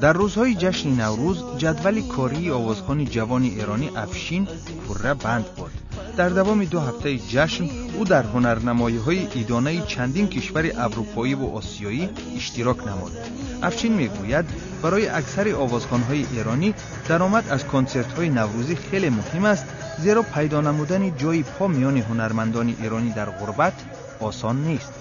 در روزهای جشن نوروز جدول کاری آوازخوان جوان ایرانی افشین پره بند بود. در دوام 2 هفته جشن او در هنرنمایی‌های ایدانه چندین کشور اروپایی و آسیایی اشتراک نمود. افشین میگوید برای اکثر آوازخوان‌های ایرانی درآمد از کنسرت‌های نوروزی خیلی مهم است، زیرا پیدا نمودن جای پا میان هنرمندان ایرانی در غربت آسان نیست.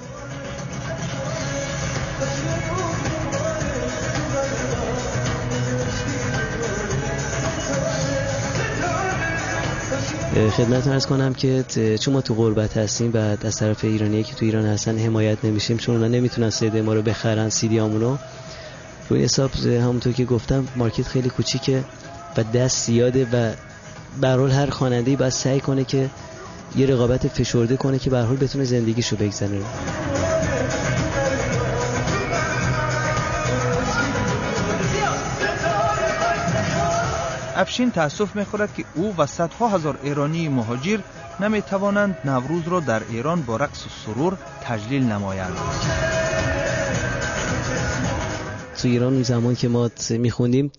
خدمتتون عرض کنم که چون ما تو غربت هستیم و از طرف ایرانیایی که تو ایران هستن حمایت نمیشیم، چون اونا نمیتونن سیدی ما رو بخرن، سیدیامونو روی حساب همونطور که گفتم مارکت خیلی کوچیکه و دست زیاده و به هر حال هر خواننده‌ای باید سعی کنه که یه رقابت فشرده کنه که به هر حال بتونه زندگیشو بگذرونه. افشین تأسف می‌خورد که او و صدها هزار ایرانی مهاجر نمی‌توانند نوروز را در ایران با رقص و سرور تجلیل نمایند. تو ایران اون زمان که ما می‌خوندیم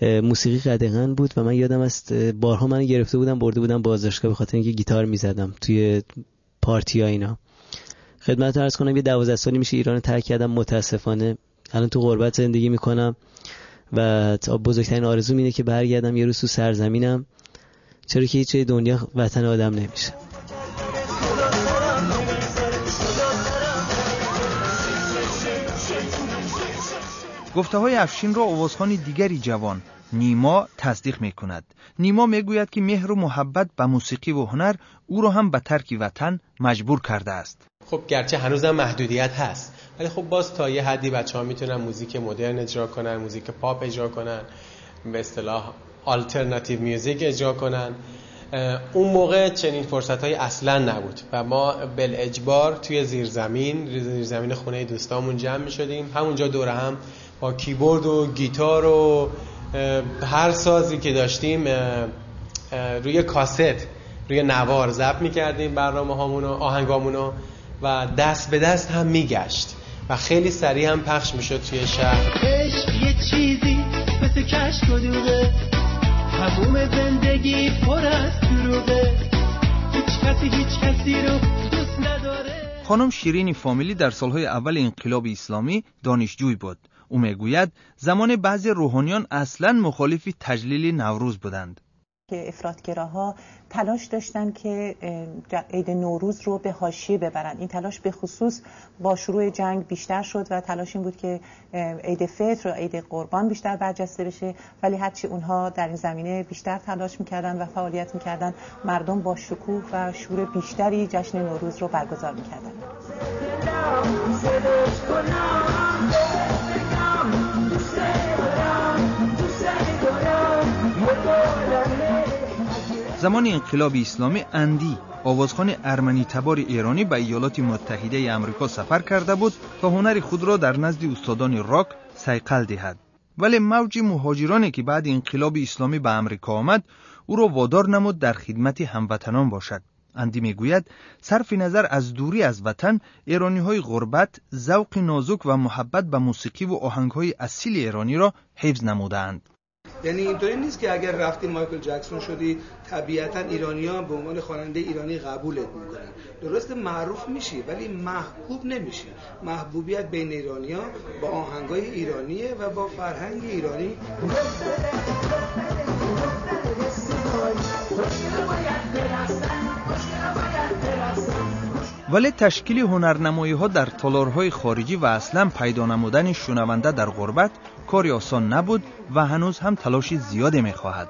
موسیقی قدغن بود و من یادم است بارها من گرفته بودم برده بودم بازداشتگاه به خاطر اینکه گیتار می‌زدم توی پارتی‌ها اینا. خدمت عرض کنم یه 12 سالی میشه ایران رو ترک کردم متاسفانه. الان تو غربت زندگی می‌کنم و بزرگترین آرزوم اینه که برگردم یه روز تو سرزمینم، چرا که هیچ جای دنیا وطن آدم نمیشه. گفته‌های افشین را آوازخوان دیگری جوان نیما تصدیق می‌کند. نیما میگوید که مهر و محبت به موسیقی و هنر او را هم به ترک وطن مجبور کرده است. خب گرچه هنوزم محدودیت هست، ولی خب باز تا یه حدی بچه‌ها میتونن موزیک مدرن اجرا کنن، موزیک پاپ اجرا کنن، به اصطلاح آلترناتیو میوزیک اجرا کنن. اون موقع چنین فرصت‌های اصلا نبود و ما بالاجبار توی زیرزمین خونه دوستامون جمع می‌شدیم، همونجا دور هم با کیبورد و گیتار و هر سازی که داشتیم روی کاست، روی نوار ضبط می‌کردیم برنامه‌هامون و آهنگامونو و دست به دست هم میگشت و خیلی سریع هم پخش میشد توی شهر. عشق یه چیزی مثل کشک و دوغه، تموم زندگی پر از دروغه، هیچ کسی رو دوست نداره. خانم شیرین فامیلی در سالهای اول انقلاب اسلامی دانشجوی بود. او میگوید زمان بعضی روحانیان اصلاً مخالف تجلیل نوروز بودند. که افراطگراها تلاش داشتن که عید نوروز رو به حاشیه ببرن. این تلاش به خصوص با شروع جنگ بیشتر شد و تلاش این بود که عید فطر و عید قربان بیشتر برجسته بشه، ولی هرچی اونها در این زمینه بیشتر تلاش میکردن و فعالیت میکردن، مردم با شکوه و شور بیشتری جشن نوروز رو برگزار میکردن. زمان انقلاب اسلامی اندی آوازخوان ارمنی تبار ایرانی به ایالات متحده آمریکا سفر کرده بود تا هنر خود را در نزد استادان راک صیقل دهد، ولی موج مهاجرانی که بعد انقلاب اسلامی به آمریکا آمد او را وادار نمود در خدمت هموطنان باشد. اندی میگوید صرف نظر از دوری از وطن، ایرانی‌های غربت ذوق نازک و محبت به موسیقی و آهنگ‌های اصیل ایرانی را حفظ نمودند. یعنی اینطوری نیست که اگر رفتی مایکل جکسون شدی طبیعتاً ایرانی‌ها به عنوان خواننده ایرانی قبولت می‌کنن. درست معروف میشی ولی محبوب نمیشی. محبوبیت بین ایرانی‌ها با آهنگای ایرانیه و با فرهنگ ایرانی. ولی تشکیل هنرنمایی‌ها در تالارهای خارجی و اصلاً پیدا نمودن شنونده در غربت کاری آسان نبود و هنوز هم تلاش زیادی می‌خواهد.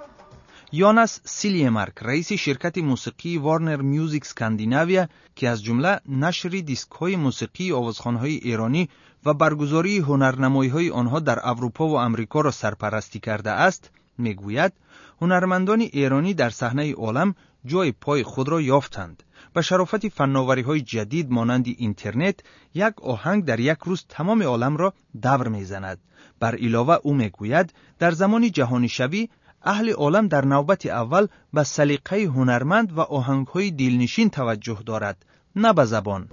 یانس سیلیمارک رئیس شرکت موسیقی وارنر میوزیک اسکاندیناویا که از جمله نشر دیسک‌های موسیقی آوازخوان‌های ایرانی و برگزاری هنرنمایی‌های آنها در اروپا و آمریکا را سرپرستی کرده است، می‌گوید هنرمندان ایرانی در صحنه عالم جای پای خود را یافتند. به شرافت فناوری‌های جدید مانند اینترنت، یک آهنگ در یک روز تمام عالم را دور می‌زند. بر علاوه او می‌گوید در زمان جهانی شوی اهل عالم در نوبت اول به سلیقه هنرمند و آهنگ‌های دلنشین توجه دارد، نه به زبان.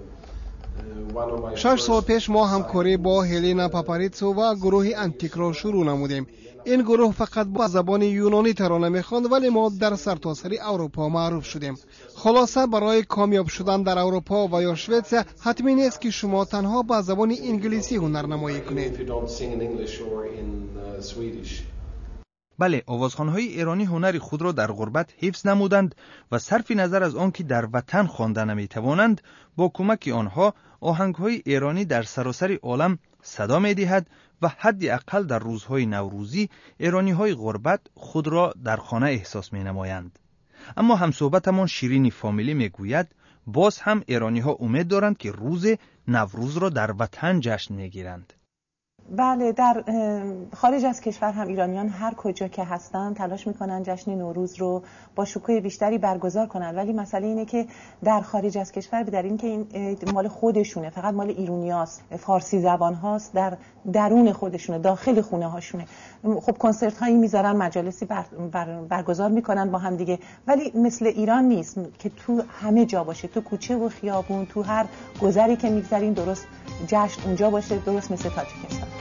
6 سال پیش ما همکاری با هلینا پاپاریتسو و گروه انتیک را شروع نمودیم. این گروه فقط با زبان یونانی ترانه میخواند، ولی ما در سرتاسر اروپا معروف شدیم. خلاصه برای کامیاب شدن در اروپا و یا شوئد حتمی نیست که شما تنها با زبان انگلیسی هنرنمایی کنید. بله، آوازخوان‌های ایرانی هنر خود را در غربت حفظ نمودند و صرف نظر از آنکه در وطن خوانده نمی‌توانند، با کمک آنها آهنگ‌های ایرانی در سراسر عالم صدا می‌دهد و حد اقل در روزهای نوروزی ایرانی‌های غربت خود را در خانه احساس می‌نمایند. اما همصحبتمان شیرین فامیلی می‌گوید باز هم ایرانی‌ها امید دارند که روز نوروز را در وطن جشن می‌گیرند. بله، در خارج از کشور هم ایرانیان هر کجا که هستن تلاش میکنن جشن نوروز رو با شکوه بیشتری برگزار کنن، ولی مسئله اینه که در خارج از کشور به دلیل اینکه این مال خودشونه، فقط مال ایرانیاست، فارسی زبان هاست، در درون خودشونه، داخل خونه هاشونه، خب کنسرت هایی میذارن، مجالسی برگزار میکنن با هم دیگه، ولی مثل ایران نیست که تو همه جا باشه، تو کوچه و خیابون، تو هر گذری که میگذرین درست جشن اونجا باشه، درست مثل تاجیکستان.